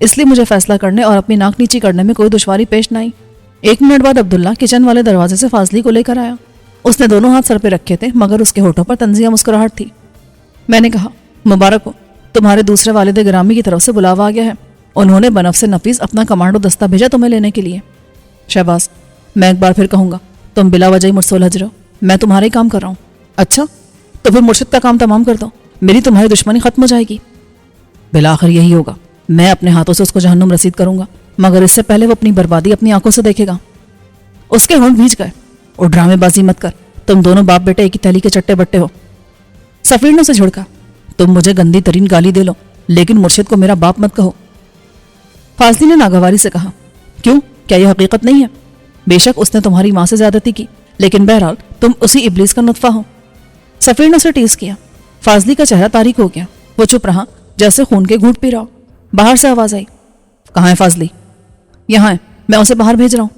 اس لیے مجھے فیصلہ کرنے اور اپنی ناک نیچی کرنے میں کوئی دشواری پیش نہ آئی۔ 1 منٹ بعد عبداللہ کچن والے دروازے سے فاضلی کو لے کر آیا۔ اس نے دونوں ہاتھ سر پہ رکھے تھے مگر اس کے ہونٹوں پر طنزیہ مسکراہٹ تھی۔ میں نے کہا، مبارک ہو، تمہارے دوسرے والد گرامی کی طرف سے بلاوا آ گیا ہے۔ انہوں نے بنفس نفیس اپنا کمانڈو دستہ بھیجا تمہیں لینے کے لیے۔ شہباز، میں ایک بار پھر کہوں گا، تم بلا وجہ مجھ سے الجھ رہے ہو۔ میں تمہارا ہی کام کر رہا ہوں۔ اچھا، تو پھر مرشد کا کام تمام کر دو، میری تمہاری دشمنی ختم ہو جائے گی۔ بالآخر یہی ہوگا، میں اپنے ہاتھوں سے اس کو جہنم رسید کروں گا، مگر اس سے پہلے وہ اپنی بربادی اپنی آنکھوں سے دیکھے گا۔ اس کے ہونٹ بھیج گئے۔ اور ڈرامے بازی مت کر، تم دونوں باپ بیٹے ایک ہی تھیلی کے چٹے بٹے ہو۔ سفیر نے اسے جھڑکا، تم مجھے گندی ترین گالی دے لو لیکن مرشد کو میرا باپ مت کہو۔ فاضلی نے ناگواری سے کہا، کیوں، کیا یہ حقیقت نہیں ہے؟ بے شک اس نے تمہاری ماں سے زیادتی کی، لیکن بہرحال تم اسی ابلیس کا نطفہ ہو۔ سفیر نے اسے ٹیز کیا۔ فاضلی کا چہرہ تاریک ہو گیا۔ وہ چپ رہا جیسے خون کے گھونٹ پی رہا ہو۔ باہر سے آواز آئی، کہاں ہے فاضلی؟ یہاں ہے، میں اسے باہر بھیج رہا ہوں۔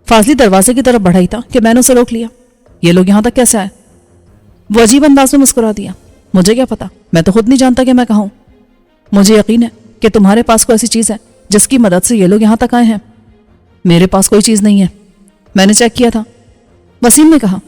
فاضلی دروازے کی طرف بڑھائی تھا کہ میں نے اسے روک لیا۔ یہ لوگ یہاں تک کیسے آئے؟ وہ عجیب انداز میں مسکرا دیا، مجھے کیا پتا، میں تو خود نہیں جانتا کہ میں کہاں ہوں۔ مجھے یقین ہے کہ تمہارے پاس کوئی ایسی چیز ہے جس کی مدد سے یہ لوگ یہاں تک آئے ہیں۔ میرے پاس کوئی چیز نہیں ہے، میں نے چیک کیا تھا۔ وسیم نے کہا،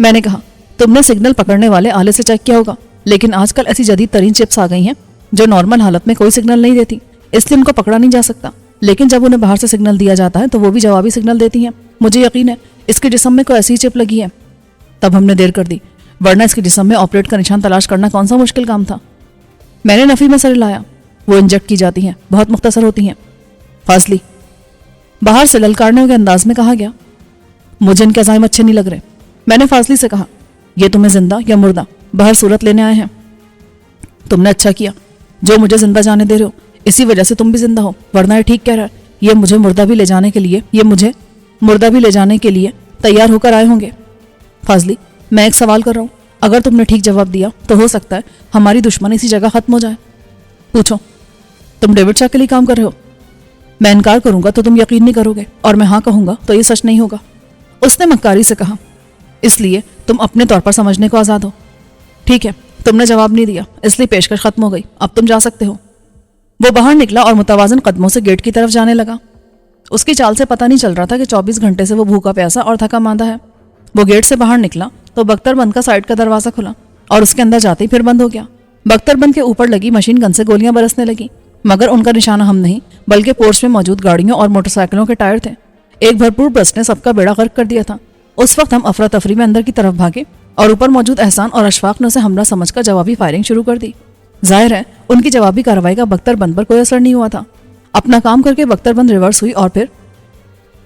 میں نے کہا تم نے سگنل پکڑنے والے آلے سے چیک کیا ہوگا، لیکن آج کل ایسی جدید ترین چپس آ گئی ہیں جو نارمل حالت میں کوئی سگنل نہیں دیتی، اس لیے ان کو پکڑا نہیں جا سکتا، لیکن جب انہیں باہر سے سگنل دیا جاتا ہے تو وہ بھی جوابی سگنل دیتی ہیں۔ مجھے یقین ہے اس کے جسم میں کوئی ایسی چپ لگی ہے۔ تب ہم نے دیر کر دی، ورنہ اس کے جسم میں آپریٹ کا نشان تلاش کرنا کون سا مشکل کام تھا۔ میں نے نفی میں سر ہلایا، وہ انجیکٹ کی جاتی ہیں، بہت مختصر ہوتی ہیں۔ فاضلی، باہر سے للکارنے کے انداز میں کہا گیا۔ مجھے ان کے عزائم اچھے نہیں لگ رہے۔ میں نے فاضلی سے کہا، یہ تمہیں زندہ یا مردہ باہر صورت لینے آئے ہیں؟ تم نے اچھا کیا جو مجھے زندہ جانے دے رہے ہو، اسی وجہ سے تم بھی زندہ ہو، ورنہ یہ ٹھیک کہہ رہا ہے، یہ مجھے مردہ بھی لے جانے کے لیے تیار ہو کر آئے ہوں گے۔ فاضلی، میں ایک سوال کر رہا ہوں، اگر تم نے ٹھیک جواب دیا تو ہو سکتا ہے ہماری دشمنی اسی جگہ ختم ہو جائے۔ پوچھو، تم ڈیوڈ شاہ کے لیے کام کر رہے ہو؟ میں انکار کروں گا تو تم یقین نہیں کرو گے، اور میں ہاں کہوں گا تو یہ سچ نہیں ہوگا۔ اس نے مکاری سے کہا، اس لیے تم اپنے طور پر سمجھنے کو آزاد ہو۔ ٹھیک ہے، تم نے جواب نہیں دیا، اس لیے پیشکش ختم ہو گئی، اب تم جا سکتے ہو۔ وہ باہر نکلا اور متوازن قدموں سے گیٹ کی طرف جانے لگا۔ اس کی چال سے پتہ نہیں چل رہا تھا کہ 24 گھنٹے سے وہ بھوکا پیاسا اور تھکا ماندہ ہے۔ وہ گیٹ سے باہر نکلا تو بختر بند کا سائڈ کا دروازہ کھلا اور اس کے اندر جاتے ہی پھر بند ہو گیا۔ بختر بند کے اوپر لگی مشین گن سے گولیاں برسنے لگی، مگر ان کا نشانہ ہم نہیں بلکہ پورچ میں موجود گاڑیوں اور موٹر سائیکلوں کے ٹائر تھے۔ ایک بھرپور برسٹ نے سب کا بیڑا غرق کر دیا تھا۔ اس وقت ہم افراتفری میں اندر کی طرف بھاگے اور اوپر موجود احسان اور اشفاق نے اسے حملہ سمجھ کر جوابی فائرنگ شروع کر دی۔ ظاہر ہے ان کی جوابی کارروائی کا بختر بند پر کوئی اثر نہیں ہوا تھا۔ اپنا کام کر کے بختر بند ریورس ہوئی اور پھر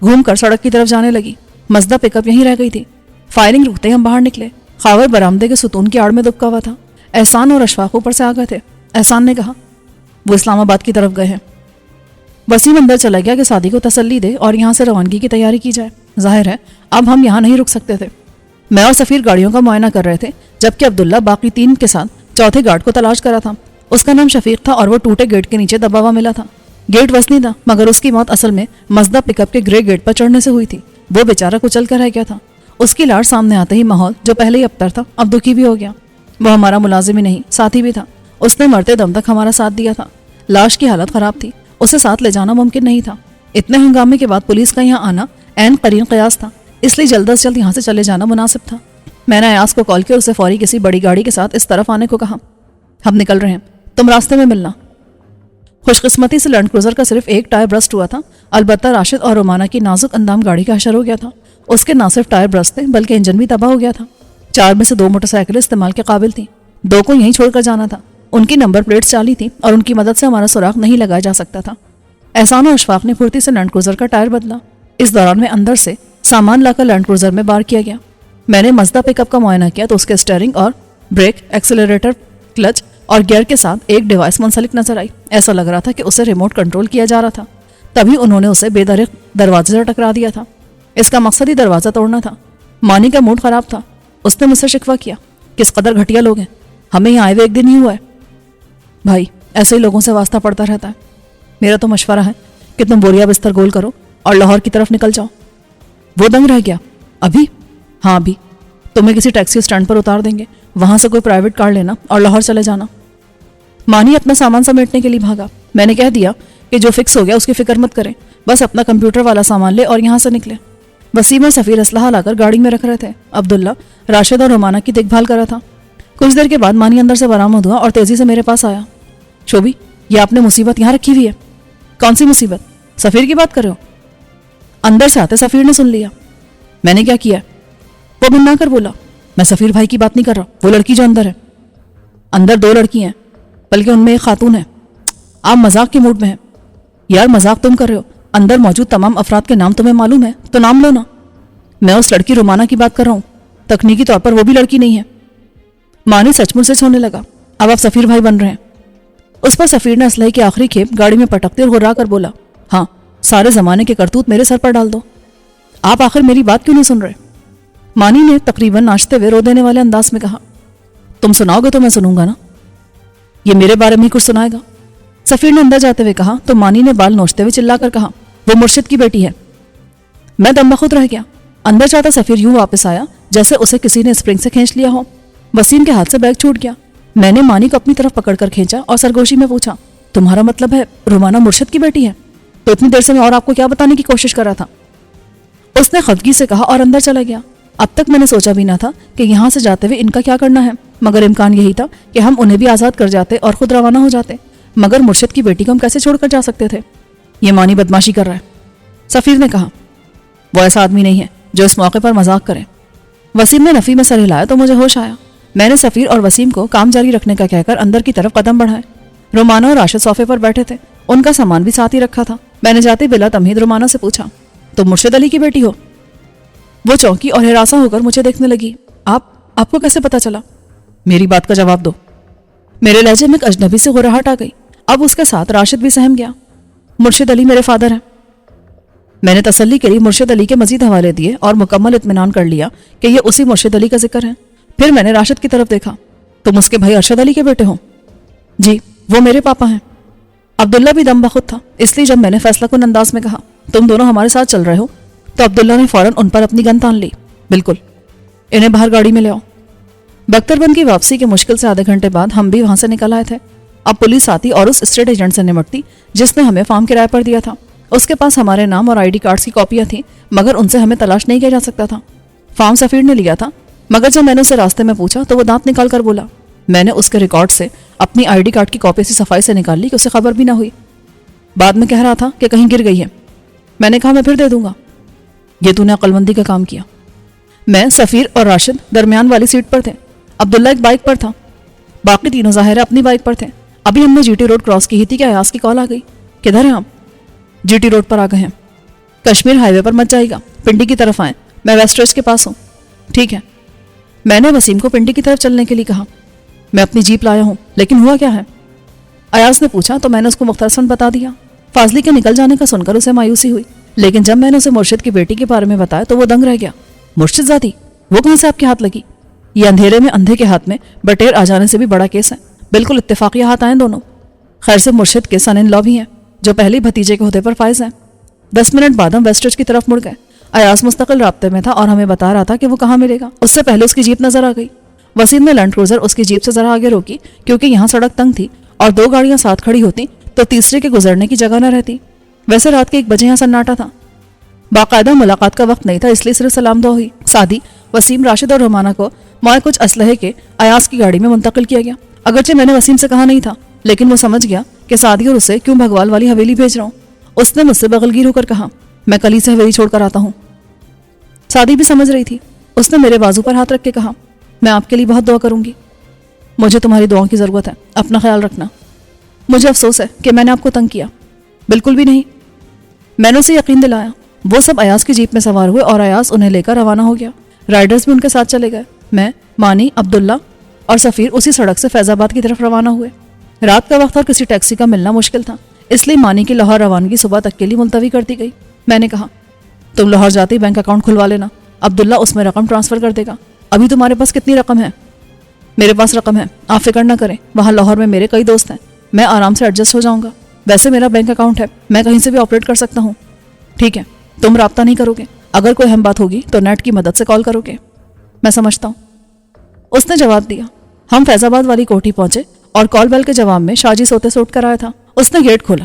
گھوم کر سڑک کی طرف جانے لگی۔ مزدہ پک اپ یہیں رہ گئی تھی۔ فائرنگ رکتے ہم باہر نکلے۔ خاور برآمدے کے ستون کی آڑ میں دبکا ہوا تھا۔ احسان اور اشفاق اوپر سے آ گئے تھے۔ احسان نے کہا، وہ اسلام آباد کی طرف گئے ہیں۔ وسیم اندر چلا گیا کہ سعدی کو تسلی دے اور یہاں سے روانگی کی تیاری کی جائے۔ ظاہر ہے اب ہم یہاں نہیں رک سکتے تھے۔ میں اور سفیر گاڑیوں کا معائنہ کر رہے تھے جبکہ عبداللہ باقی 3 کے ساتھ چوتھے گارڈ کو تلاش کرا تھا۔ اس کا نام شفیق تھا اور وہ ٹوٹے گیٹ کے نیچے دبا ہوا ملا تھا۔ گیٹ وزنی تھا مگر اس کی موت اصل میں مزدہ پک اپ کے گرے گیٹ پر چڑھنے سے ہوئی تھی۔ وہ بیچارہ کچل کر رہ گیا تھا۔ اس کی لاٹ سامنے آتے ہی ماحول جو پہلے ہی ابتر تھا اب دکھی بھی ہو گیا۔ وہ ہمارا ملازم ہی نہیں ساتھی بھی تھا۔ اس نے مرتے دم تک ہمارا ساتھ دیا تھا۔ لاش کی حالت خراب تھی، اسے ساتھ لے جانا ممکن نہیں تھا۔ اتنے ہنگامے کے بعد پولیس کا یہاں آنا عین قرین قیاس تھا، اس لیے جلد از جلد یہاں سے چلے جانا مناسب تھا۔ میں نے ایاز کو کال کیا اور اسے فوری کسی بڑی گاڑی کے ساتھ اس طرف آنے کو کہا۔ ہم نکل رہے ہیں، تم راستے میں ملنا۔ خوش قسمتی سے لینڈ کروزر کا صرف ایک ٹائر برسٹ ہوا تھا، البتہ راشد اور رومانہ کی نازک اندام گاڑی کا حشر ہو گیا تھا۔ اس کے نہ صرف ٹائر برسٹ تھے بلکہ انجن بھی تباہ ہو گیا تھا۔ 4 میں سے 2 موٹر سائیکلیں استعمال کے قابل تھیں، 2 کو یہیں چھوڑ کر جانا تھا۔ ان کی نمبر پلیٹس جعلی تھیں اور ان کی مدد سے ہمارا سراغ نہیں لگایا جا سکتا تھا۔ احسان اور اشفاق نے پھرتی سے لینڈ کروزر کا ٹائر بدلا۔ اس دوران میں اندر سے سامان لا کر لینڈ کروزر میں بار کیا گیا۔ میں نے مزدہ پک اپ کا معائنہ کیا تو اس کے اسٹیئرنگ اور بریک، ایکسیلریٹر، کلچ اور گیئر کے ساتھ ایک ڈیوائس منسلک نظر آئی۔ ایسا لگ رہا تھا کہ اسے ریموٹ کنٹرول کیا جا رہا تھا۔ تبھی انہوں نے اسے بے درق دروازے سے ٹکرا دیا تھا۔ اس کا مقصد ہی دروازہ توڑنا تھا۔ مانی کا موڈ خراب تھا۔ اس نے مجھ سے شکوہ کیا، کس قدر گھٹیا لوگ ہیں، ہمیں یہاں آئے ہوئے 1 دن ہی ہوا ہے۔ بھائی ایسے ہی لوگوں سے واسطہ پڑتا رہتا ہے۔ میرا تو مشورہ ہے کہ تم بوریا بستر گول کرو اور لاہور کی طرف نکل جاؤ۔ وہ دنگ رہ گیا، ابھی؟ ہاں ابھی۔ تمہیں کسی ٹیکسی اسٹینڈ پر اتار دیں گے، وہاں سے کوئی پرائیویٹ کار لینا اور لاہور چلے جانا۔ مانی اپنا سامان سمیٹنے کے لیے بھاگا۔ میں نے کہہ دیا کہ جو فکس ہو گیا اس کی فکر مت کریں، بس اپنا کمپیوٹر والا سامان لے اور یہاں سے نکلے۔ وسیم اور سفیر اسلحہ لا کر گاڑی میں رکھ رہے تھے۔ عبداللہ راشد اور رومانہ کی دیکھ بھال کر رہا تھا۔ کچھ دیر کے بعد مانی اندر سے برآمد ہوا اور تیزی سے میرے پاس آیا۔ شوبی، یہ آپ نے مصیبت یہاں رکھی ہوئی ہے۔ کون سی مصیبت؟ سفیر کی بات کر رہے ہو؟ اندر سے آتے سفیر نے سن لیا۔ میں نے کیا کیا؟ وہ گننا کر بولا، میں سفیر بھائی کی بات نہیں کر رہا، وہ لڑکی جو اندر ہے۔ اندر 2 لڑکی ہیں، بلکہ ان میں ایک خاتون ہے۔ آپ مذاق کے موڈ میں ہیں۔ یار مذاق تم کر رہے ہو، اندر موجود تمام افراد کے نام تمہیں معلوم ہے تو نام لو نا۔ میں اس لڑکی رومانہ کی بات کر رہا ہوں، تکنیکی طور پر وہ بھی لڑکی نہیں ہے۔ مانی سچ مچ سے سونے لگا۔ اب آپ سفیر بھائی بن رہے ہیں۔ اس پر سفیر نے اسلحے کی آخری کھیپ گاڑی میں پٹکتے اور گھرا کر بولا، ہاں سارے زمانے کے کرتوت میرے سر پر ڈال دو۔ آپ آخر میری بات کیوں نہیں سن رہے؟ مانی نے تقریباً ناچتے ہوئے رو دینے والے انداز میں کہا، تم سناؤ گے تو میں سنوں گا نا، یہ میرے بارے میں ہی کچھ سنائے گا؟ سفیر نے اندر جاتے ہوئے کہا تو مانی نے بال نوچتے ہوئے چلا کر کہا، وہ مرشد کی بیٹی ہے۔ میں دم بخود رہ گیا۔ اندر جاتا سفیر یوں واپس آیا جیسے اسے کسی نے اسپرنگ سے کھینچ لیا ہو۔ وسیم کے ہاتھ سے بیگ چھوٹ گیا۔ میں نے مانی کو اپنی طرف پکڑ کر کھینچا اور سرگوشی میں پوچھا، تمہارا مطلب ہے رومانہ مرشد کی بیٹی ہے؟ تو اتنی دیر سے میں اور آپ کو کیا بتانے کی کوشش کر رہا تھا؟ اس نے خفگی سے کہا اور اندر چلا گیا۔ اب تک میں نے سوچا بھی نہ تھا کہ یہاں سے جاتے ہوئے ان کا کیا کرنا ہے، مگر امکان یہی تھا کہ ہم انہیں بھی آزاد کر جاتے اور خود روانہ ہو جاتے، مگر مرشد کی بیٹی کو ہم کیسے چھوڑ کر جا سکتے تھے؟ یہ مانی بدماشی کر رہا ہے، سفیر نے کہا۔ وہ ایسا آدمی نہیں ہے جو اس موقع پر مذاق کرے۔ وسیم نے نفی میں سر ہلایا تو مجھے ہوش آیا۔ میں نے سفیر اور وسیم کو کام جاری رکھنے کا کہہ کر اندر کی طرف قدم بڑھائے۔ رومانہ اور راشد صوفے پر بیٹھے تھے، ان کا سامان بھی ساتھ ہی رکھا تھا۔ میں نے جاتے بلا تمہید رومانہ سے پوچھا، تم مرشد علی کی بیٹی ہو؟ وہ چونکی اور ہراساں ہو کر مجھے دیکھنے لگی۔ آپ کو کیسے پتا چلا؟ میری بات کا جواب دو۔ میرے لہجے میں ایک اجنبی سے غراہٹ آ گئی۔ اب اس کے ساتھ راشد بھی سہم گیا۔ مرشد علی میرے فادر ہیں۔ میں نے تسلی کے لیے مرشد علی کے مزید حوالے دیے اور مکمل اطمینان کر لیا کہ یہ اسی مرشد علی کا ذکر ہے۔ پھر میں نے راشد کی طرف دیکھا، تم اس کے بھائی ارشد علی کے بیٹے ہو؟ جی، وہ میرے پاپا ہیں۔ عبداللہ بھی دم بخود تھا، اس لیے جب میں نے فیصلہ کن انداز میں کہا، تم دونوں ہمارے ساتھ چل رہے ہو، تو عبداللہ نے فوراً ان پر اپنی گن تان لی۔ بالکل، انہیں باہر گاڑی میں لے آؤ۔ بختر بند کی واپسی کے مشکل سے آدھے گھنٹے بعد ہم بھی وہاں سے نکل آئے تھے۔ اب پولیس آتی اور اس اسٹیٹ ایجنٹ سے نمٹتی جس نے ہمیں فارم کرائے پر دیا تھا۔ اس کے پاس ہمارے نام اور ID کارڈز کی کاپیاں تھیں، مگر ان سے ہمیں تلاش نہیں کیا جا سکتا تھا۔ فارم سفیر نے لیا تھا، مگر جب میں نے اسے راستے میں پوچھا تو وہ دانت نکال کر بولا، میں نے اس کے ریکارڈ سے اپنی ID کارڈ کی کاپی سے صفائی سے نکال لی کہ اسے خبر بھی نہ ہوئی۔ بعد میں کہہ رہا تھا کہ کہیں گر گئی ہے۔ میں نے کہا میں پھر دے دوں گا۔ یہ تو نے عقل مندی کا کام کیا۔ میں، سفیر اور راشد درمیان والی سیٹ پر تھے۔ عبداللہ ایک بائک پر تھا، باقی تینوں ظاہر اپنی بائک پر تھے۔ ابھی ہم نے GT روڈ کراس کی ہی تھی کہ ایاز کی کال آ گئی، کدھر ہیں آپ؟ GT روڈ پر آ گئے ہیں۔ کشمیر ہائی وے پر مت جائے گا، پنڈی کی طرف آئیں، میں ویسٹ ریج کے پاس ہوں۔ ٹھیک ہے۔ میں نے وسیم کو پنڈی کی طرف چلنے کے لیے کہا۔ میں اپنی جیپ لایا ہوں، لیکن ہوا کیا ہے؟ ایاز نے پوچھا تو میں نے اس کو مختصراً بتا دیا۔ فاضلی کے نکل جانے کا سن کر اسے مایوسی ہوئی، لیکن جب میں نے اسے مرشد کی بیٹی کے بارے میں بتایا تو وہ دنگ رہ گیا۔ مرشد زادی؟ وہ کہاں سے آپ کے ہاتھ لگی؟ یہ اندھیرے میں اندھے کے ہاتھ میں بٹیر آ جانے سے بھی بڑا کیس ہے، بالکل اتفاقی ہاتھ آئیں دونوں۔ خیر سے مرشد کے سن ان لا بھی ہیں جو پہلے بھتیجے کے عہدے پر فائز ہیں۔ 10 منٹ بعد ہم ویسٹ ریج کی طرف مڑ گئے۔ ایاز مستقل رابطے میں تھا اور ہمیں بتا رہا تھا کہ وہ کہاں ملے گا۔ اس سے پہلے اس کی جیپ نظر آ گئی۔ وسیم نے لینڈ کروزر اس کی جیپ سے ذرا آگے روکی کیونکہ یہاں سڑک تنگ تھی اور 2 گاڑیاں ساتھ کھڑی ہوتی تو تیسرے کے گزرنے کی جگہ نہ رہتی۔ ویسے رات کے 1 بجے یہاں سناٹا تھا۔ باقاعدہ ملاقات کا وقت نہیں تھا، اس لیے صرف سلام دعا ہوئی۔ سادی، وسیم، راشد اور رومانہ کو مائع کچھ اسلحے کے ایاز کی گاڑی میں منتقل کیا گیا۔ اگرچہ میں نے وسیم سے کہا نہیں تھا، لیکن وہ سمجھ گیا کہ سادی اور اسے کیوں بھگوال والی حویلی بھیج رہا ہوں۔ اس نے مجھ سے بغلگیر ہو کر کہا، میں کل ہی سے حویلی چھوڑ کر آتا ہوں۔ سادی بھی سمجھ رہی تھی۔ اس نے میرے بازو پر ہاتھ رکھ کے کہا، میں آپ کے لیے بہت دعا کروں گی۔ مجھے تمہاری دعاؤں کی ضرورت ہے، اپنا خیال رکھنا۔ مجھے افسوس ہے کہ میں نے آپ کو تنگ کیا۔ بالکل بھی نہیں، میں نے اسے یقین دلایا۔ وہ سب ایاز کی جیپ میں سوار ہوئے اور ایاز انہیں لے کر روانہ ہو گیا۔ رائڈرز بھی ان کے ساتھ چلے گئے۔ میں، مانی، عبداللہ اور سفیر اسی سڑک سے فیض آباد کی طرف روانہ ہوئے۔ رات کا وقت اور کسی ٹیکسی کا ملنا مشکل تھا، اس لیے مانی کی لاہور روانگی صبح تک کے لیے ملتوی کر دی گئی۔ میں نے کہا، تم لاہور جاتے ہی بینک اکاؤنٹ کھلوا لینا، عبداللہ اس میں رقم ٹرانسفر کر دے گا۔ ابھی تمہارے پاس کتنی رقم ہے؟ میرے پاس رقم ہے، آپ فکر نہ کریں، وہاں لاہور میں میرے کئی دوست ہیں، میں آرام سے ایڈجسٹ ہو جاؤں گا۔ ویسے میرا بینک اکاؤنٹ ہے، میں کہیں سے بھی آپریٹ کر سکتا ہوں۔ ٹھیک ہے، تم رابطہ نہیں کرو گے، اگر کوئی اہم بات ہوگی تو نیٹ کی مدد سے کال کرو گے۔ میں سمجھتا ہوں، اس نے جواب دیا۔ ہم فیض آباد والی کوٹھی پہنچے اور کال بیل کے جواب میں شاہ جی سوتے سے اٹھ کر آیا تھا۔ اس نے گیٹ کھولا،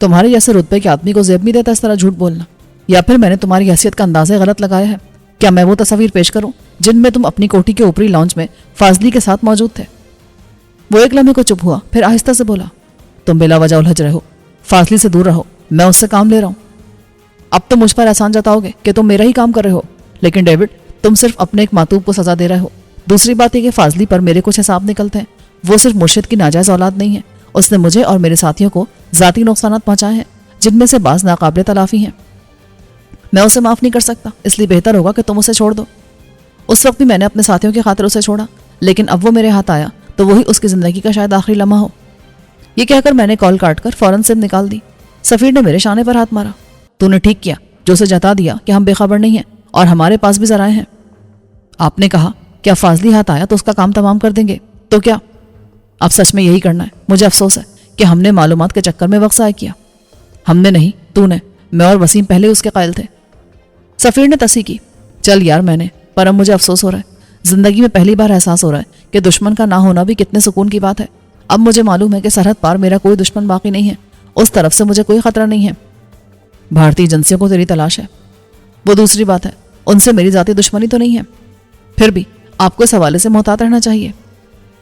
تمہارے جیسے رتبے کے آدمی کو زیب نہیں دیتا اس طرح جھوٹ بولنا، یا پھر میں نے تمہاری حیثیت کا اندازہ غلط لگایا ہے؟ کیا میں وہ تصاویر پیش کروں جن میں تم اپنی کوٹھی کے اوپری لاؤنج میں فاضلی کے ساتھ موجود تھے؟ وہ ایک لمحے کو چپ ہوا، پھر آہستہ سے بولا، تم بلا وجہ الجھ رہے ہو، فاضلی سے دور رہو، میں اس سے کام لے رہا ہوں۔ اب تم مجھ پر احسان جتاؤ گے کہ تم میرا ہی کام کر رہے ہو، لیکن ڈیوڈ تم صرف اپنے ایک معتوب کو سزا دے رہے ہو۔ دوسری بات یہ کہ فاضلی پر میرے کچھ حساب نکلتے ہیں، وہ صرف مرشد کی ناجائز اولاد نہیں ہے، اس نے مجھے اور میرے ساتھیوں کو ذاتی نقصانات پہنچائے ہیں جن میں سے بعض ناقابل تلافی ہیں۔ میں اسے معاف نہیں کر سکتا، اس لیے بہتر ہوگا کہ تم اسے چھوڑ دو۔ اس وقت بھی میں نے اپنے ساتھیوں کی خاطر اسے چھوڑا، لیکن اب وہ میرے ہاتھ آیا تو وہی اس کی زندگی کا شاید آخری لمحہ ہو۔ یہ کہہ کر میں نے کال کاٹ کر فوراً سم نکال دی۔ سفیر نے میرے شانے پر ہاتھ مارا، تو نے ٹھیک کیا جو اسے جتا دیا کہ ہم بے خبر نہیں ہیں اور ہمارے پاس بھی ذرائع ہیں۔ آپ نے کہا کیا فاضلی ہاتھ آیا تو اس کا کام تمام کر دیں گے، تو کیا اب سچ میں یہی کرنا ہے؟ مجھے افسوس ہے کہ ہم نے معلومات کے چکر میں وقت ضائع کیا۔ ہم نے نہیں، تو نے، میں اور وسیم پہلے اس کے قائل تھے۔ سفیر نے تصحیح کی، چل یار میں نے، پر اب مجھے افسوس ہو رہا ہے، زندگی میں پہلی بار احساس ہو رہا ہے کہ دشمن کا نہ ہونا بھی کتنے سکون کی بات ہے۔ اب مجھے معلوم ہے کہ سرحد پار میرا کوئی دشمن باقی نہیں ہے، اس طرف سے مجھے کوئی خطرہ نہیں ہے۔ بھارتی ایجنسیوں کو تیری تلاش ہے، وہ دوسری بات ہے، ان سے میری ذاتی دشمنی تو نہیں ہے، پھر بھی آپ کو اس حوالے سے محتاط رہنا چاہیے۔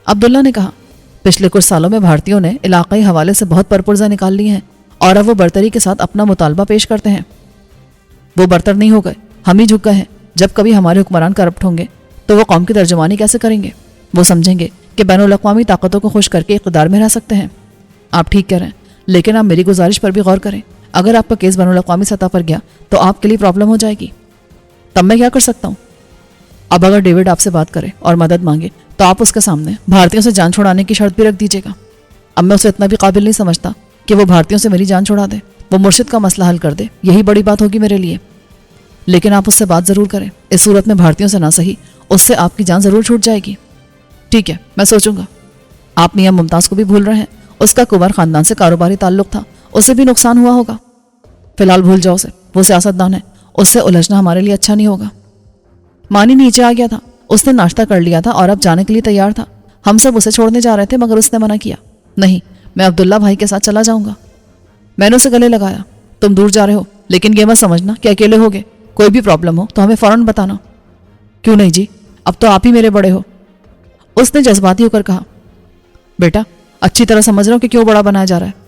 عبداللہ نے کہا، پچھلے کچھ سالوں میں بھارتیوں نے علاقائی حوالے سے بہت پرپرزہ نکال لی ہیں اور اب وہ برتری کے ساتھ اپنا مطالبہ پیش کرتے ہیں۔ وہ برتر نہیں ہو گئے، ہم ہی جھک گئے ہیں۔ جب کبھی ہمارے حکمران کرپٹ ہوں گے تو وہ قوم کی ترجمانی کیسے کریں گے؟ وہ سمجھیں گے کہ بین الاقوامی طاقتوں کو خوش کر کے اقتدار میں رہ سکتے ہیں۔ آپ ٹھیک کہہ رہے ہیں، لیکن آپ میری گزارش پر بھی غور کریں، اگر آپ کا کیس بین الاقوامی سطح پر گیا تو آپ کے لیے پرابلم ہو جائے گی۔ تب میں کیا کر سکتا ہوں؟ اب اگر ڈیوڈ آپ سے بات کرے اور مدد مانگے تو آپ اس کے سامنے بھارتیوں سے جان چھڑانے کی شرط بھی رکھ دیجیے گا۔ اب میں اسے اتنا بھی قابل نہیں سمجھتا کہ وہ بھارتیوں سے میری جان چھڑا دے، وہ مرشد کا مسئلہ حل کر دے، یہی بڑی بات ہوگی میرے لیے۔ لیکن آپ اس سے بات ضرور کریں، اس صورت میں بھارتیوں سے نہ صحیح اس سے آپ کی جان ضرور چھوٹ جائے گی۔ ٹھیک ہے، میں سوچوں گا۔ آپ میاں ممتاز کو بھی بھول رہے ہیں، اس کا کنور خاندان سے کاروباری تعلق تھا، اسے بھی نقصان ہوا ہوگا۔ فی الحال بھول جاؤ اسے، وہ سیاستدان ہے، اس سے الجھنا ہمارے لیے اچھا نہیں ہوگا۔ مانی نیچے آ گیا تھا، اس نے ناشتہ کر لیا تھا اور اب جانے کے لیے تیار تھا۔ ہم سب اسے چھوڑنے جا رہے تھے مگر اس نے منع کیا، نہیں میں عبداللہ بھائی کے ساتھ چلا جاؤں گا۔ میں نے اسے گلے لگایا، تم دور جا رہے ہو لیکن یہ مت سمجھنا کہ اکیلے ہوگے، کوئی بھی پرابلم ہو تو ہمیں فوراً بتانا۔ کیوں نہیں جی، اب تو آپ ہی میرے بڑے ہو، اس نے جذباتی ہو کر کہا۔ بیٹا اچھی طرح سمجھ رہا ہوں کہ کیوں بڑا بنایا جا رہا ہے،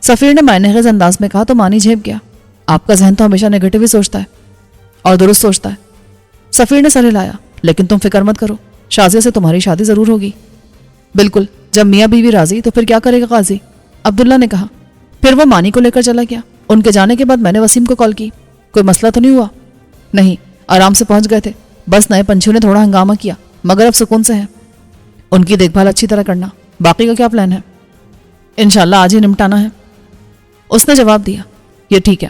سفیر نے معنی خیز انداز میں کہا تو مانی جھیپ گیا۔ آپ کا ذہن تو ہمیشہ نیگیٹو ہی سوچتا ہے اور درست سوچتا ہے۔ سفیر نے سر ہلایا، لیکن تم فکر مت کرو، شازیہ سے تمہاری شادی ضرور ہوگی۔ بالکل، جب میاں بیوی راضی تو پھر کیا کرے گا قاضی، عبداللہ نے کہا۔ پھر وہ مانی کو لے کر چلا گیا۔ ان کے جانے کے بعد میں نے وسیم کو کال کی، کوئی مسئلہ تو نہیں ہوا؟ نہیں، آرام سے پہنچ گئے تھے، بس نئے پنچھیوں نے تھوڑا ہنگامہ کیا مگر اب سکون سے ہیں۔ ان کی دیکھ بھال اچھی طرح کرنا، باقی کا کیا پلان ہے؟ انشاءاللہ آج ہی نمٹانا ہے، اس نے جواب دیا۔ یہ ٹھیک ہے،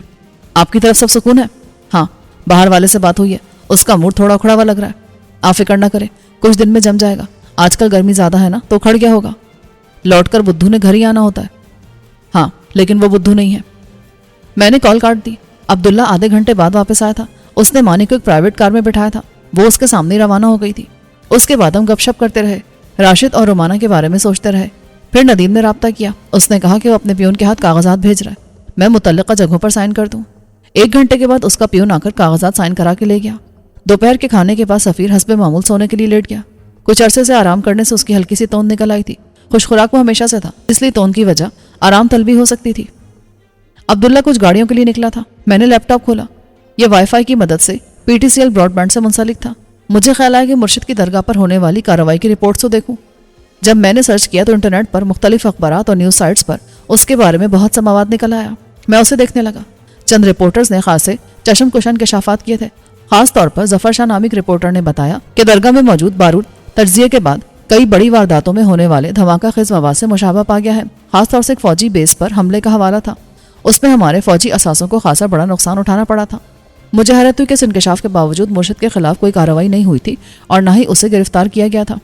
آپ کی طرف سب سکون ہے؟ ہاں، باہر والے سے بات ہوئی ہے، اس کا موڈ تھوڑا اکھڑا ہوا لگ رہا ہے۔ آپ فکر نہ کریں، کچھ دن میں جم جائے گا، آج کل گرمی زیادہ ہے نا تو کھڑ گیا ہوگا۔ لوٹ کر بدھو نے گھر ہی آنا ہوتا ہے۔ ہاں لیکن وہ بدھو نہیں ہے۔ میں نے کال کاٹ دی۔ عبداللہ آدھے گھنٹے بعد واپس آیا تھا، اس نے مانی کو ایک پرائیویٹ کار میں بٹھایا تھا، وہ اس کے سامنے روانہ ہو گئی تھی۔ اس کے بعد ہم گپ شپ کرتے رہے، راشد اور رومانہ کے بارے میں سوچتے رہے۔ پھر ندیم نے رابطہ کیا، اس نے کہا کہ وہ اپنے پیون کے ہاتھ کاغذات بھیج رہا ہے، میں متعلقہ جگہوں پر سائن کر دوں۔ 1 گھنٹے کے بعد اس کا پیون آ کر کاغذات سائن کرا کے لے گیا۔ دوپہر کے کھانے کے بعد سفیر حسب معمول سونے کے لیے لیٹ گیا۔ کچھ عرصے سے آرام کرنے سے اس کی ہلکی سی توند نکل آئی تھی۔ خوش خوراک وہ ہمیشہ سے تھا، اس لیے توند کی وجہ آرام طلبی ہو سکتی تھی۔ عبداللہ کچھ گاڑیوں کے لیے نکلا تھا، میں نے لیپ ٹاپ کھولا، یہ وائی فائی کی مدد سے PTCL براڈ بینڈ سے منسلک تھا۔ مجھے خیال آیا کہ مرشد کی درگاہ پر ہونے والی کارروائی کی رپورٹس کو دیکھوں۔ جب میں نے سرچ کیا تو انٹرنیٹ پر مختلف اخبارات اور نیوز سائٹس پر اس کے بارے میں بہت سا مواد نکل آیا۔ میں اسے دیکھنے لگا۔ چند رپورٹرز نے خاصے چشم کشان انکشافات کیے تھے۔ خاص طور پر ظفر شاہ نامی ایک رپورٹر نے بتایا کہ درگاہ میں موجود بارود تجزیے کے بعد کئی بڑی وارداتوں میں ہونے والے دھماکہ خیز مواد سے مشابہ پا گیا ہے۔ خاص طور سے ایک فوجی بیس پر حملے کا حوالہ تھا، اس میں ہمارے فوجی اثاثوں کو خاصا بڑا نقصان اٹھانا پڑا تھا۔ مجھے حیرت ہوئی کہ اس انکشاف کے باوجود مرشد کے خلاف کوئی کارروائی نہیں ہوئی تھی اور نہ ہی اسے گرفتار کیا گیا تھا۔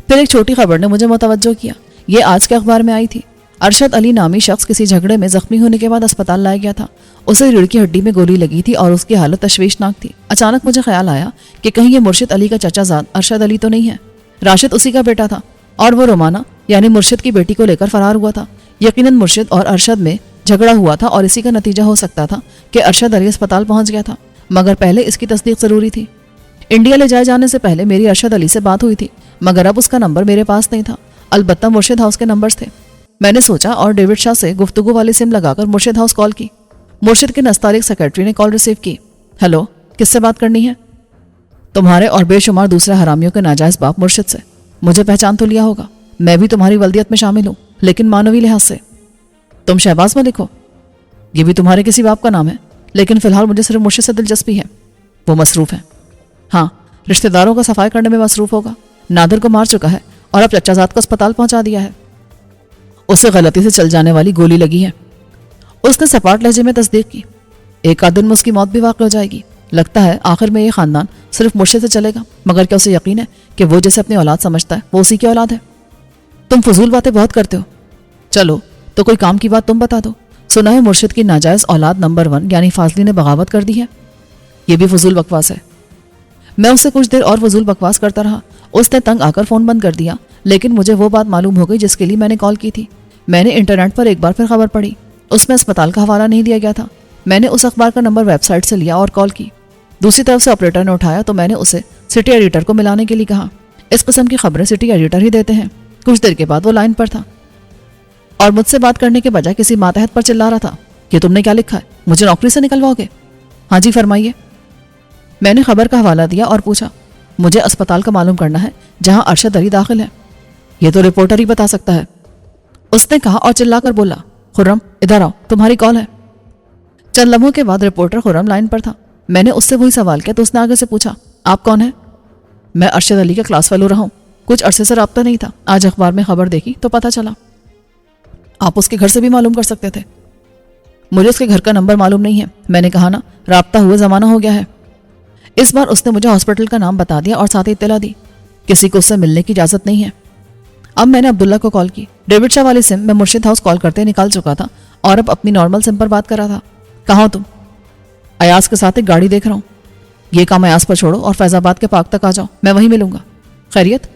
پھر ایک چھوٹی خبر نے مجھے متوجہ کیا، یہ آج کے اخبار میں آئی تھی۔ ارشد علی نامی شخص کسی جھگڑے میں زخمی ہونے کے بعد اسپتال لایا گیا تھا، اسے ریڑھ کی ہڈی میں گولی لگی تھی اور اس کی حالت تشویشناک تھی۔ اچانک مجھے خیال آیا کہ کہیں یہ مرشد علی کا چچا زاد ارشد علی تو نہیں ہے، راشد اسی کا بیٹا تھا اور وہ رومانہ یعنی مرشد کی بیٹی کو لے کر فرار ہوا تھا۔ یقیناً مرشد اور ارشد میں جھگڑا ہوا تھا اور اسی کا نتیجہ ہو سکتا تھا کہ ارشد علی اسپتال پہنچ گیا تھا، مگر پہلے اس کی تصدیق ضروری تھی۔ انڈیا لے جائے جانے سے پہلے میری ارشد علی سے بات ہوئی تھی، مگر اب اس کا نمبر میرے پاس نہیں تھا، البتہ مرشد ہاؤس کے نمبرز تھے۔ میں نے سوچا اور ڈیوڈ شاہ سے گفتگو والی سم لگا کر مرشد ہاؤس کال کی۔ مرشد کے نستعلیق سیکرٹری نے کال ریسیو کی۔ ہیلو، کس سے بات کرنی ہے؟ تمہارے اور بے شمار دوسرے حرامیوں کے ناجائز باپ مرشد سے۔ مجھے پہچان تو لیا ہوگا، میں بھی تمہاری ولدیت میں شامل ہوں، لیکن معنوی لحاظ سے۔ تم شہباز ملک ہو؟ یہ بھی تمہارے کسی باپ کا نام ہے، لیکن فی الحال مجھے صرف مرشد سے دلچسپی ہے۔ وہ مصروف ہے؟ ہاں، رشتہ داروں کا صفائی کرنے میں مصروف ہوگا۔ نادر کو مار چکا ہے اور اب چچا زاد کو اسپتال پہنچا دیا ہے۔ اسے غلطی سے چل جانے والی گولی لگی ہے۔ اس نے سپاٹ لہجے میں تصدیق کی۔ ایک آدھ دن میں اس کی موت بھی واقع ہو جائے گی۔ لگتا ہے آخر میں یہ خاندان صرف مرشد سے چلے گا، مگر کیا اسے یقین ہے کہ وہ جسے اپنی اولاد سمجھتا ہے وہ اسی کی اولاد ہے؟ تم فضول باتیں بہت کرتے ہو۔ چلو تو کوئی کام کی بات تم بتا دو۔ سنا ہے مرشد کی ناجائز اولاد نمبر 1 یعنی فاضلی نے بغاوت کر دی ہے۔ یہ بھی فضول بکواس ہے۔ میں اس سے کچھ دیر اور فضول بکواس کرتا رہا۔ اس نے تنگ آ کر فون بند کر دیا، لیکن مجھے وہ بات معلوم ہو گئی جس کے لیے میں نے کال کی تھی۔ میں نے انٹرنیٹ پر ایک بار پھر خبر پڑھی، اس میں اسپتال کا حوالہ نہیں دیا گیا تھا۔ میں نے اس اخبار کا نمبر ویب سائٹ سے لیا اور کال کی۔ دوسری طرف سے آپریٹر نے اٹھایا تو میں نے اسے سٹی ایڈیٹر کو ملانے کے لیے کہا۔ اس قسم کی خبریں سٹی ایڈیٹر ہی دیتے ہیں۔ کچھ دیر کے بعد وہ لائن پر تھا اور مجھ سے بات کرنے کے بجائے کسی ماتحت پر چلا رہا تھا کہ تم نے کیا لکھا ہے، مجھے نوکری سے نکلواؤ گے؟ ہاں جی فرمائیے۔ میں نے خبر کا حوالہ دیا اور پوچھا، مجھے اسپتال کا معلوم کرنا ہے جہاں ارشد علی داخل ہے۔ یہ تو رپورٹر ہی بتا سکتا ہے، اس نے کہا اور چلا کر بولا، خرم ادھر آؤ، تمہاری کال ہے۔ چند لمحوں کے بعد رپورٹر خرم لائن پر تھا۔ میں نے اس سے وہی سوال کیا تو اس نے آگے سے پوچھا، آپ کون ہیں؟ میں ارشد علی کا کلاس فیلو رہا ہوں، کچھ عرصے سے رابطہ نہیں تھا، آج اخبار میں خبر دیکھی تو پتہ چلا۔ آپ اس کے گھر سے بھی معلوم کر سکتے تھے۔ مجھے اس کے گھر کا نمبر معلوم نہیں ہے، میں نے کہا نا رابطہ ہوئے زمانہ ہو گیا ہے۔ اس بار اس نے مجھے ہاسپٹل کا نام بتا دیا اور ساتھ ہی اطلاع دی، کسی کو اس سے ملنے کی اجازت نہیں ہے۔ اب میں نے عبداللہ کو کال کی۔ ڈیوڈ شاہ والی سم میں مرشد ہاؤس کال کرتے نکال چکا تھا اور اب اپنی نارمل سم پر بات کر رہا تھا۔ کہاں ہو تم؟ ایاز کے ساتھ ایک گاڑی دیکھ رہا ہوں۔ یہ کام ایاز پر چھوڑو اور فیض آباد کے پارک تک آ جاؤ، میں وہیں ملوں گا۔ خیریت؟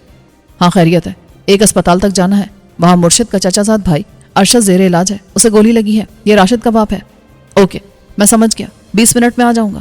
ہاں خیریت ہے، ایک اسپتال تک جانا ہے، وہاں مرشد کا چچا زاد بھائی ارشد زیر علاج ہے، اسے گولی لگی ہے، یہ راشد کا باپ ہے۔ اوکے میں سمجھ گیا، 20 منٹ میں آ جاؤں گا۔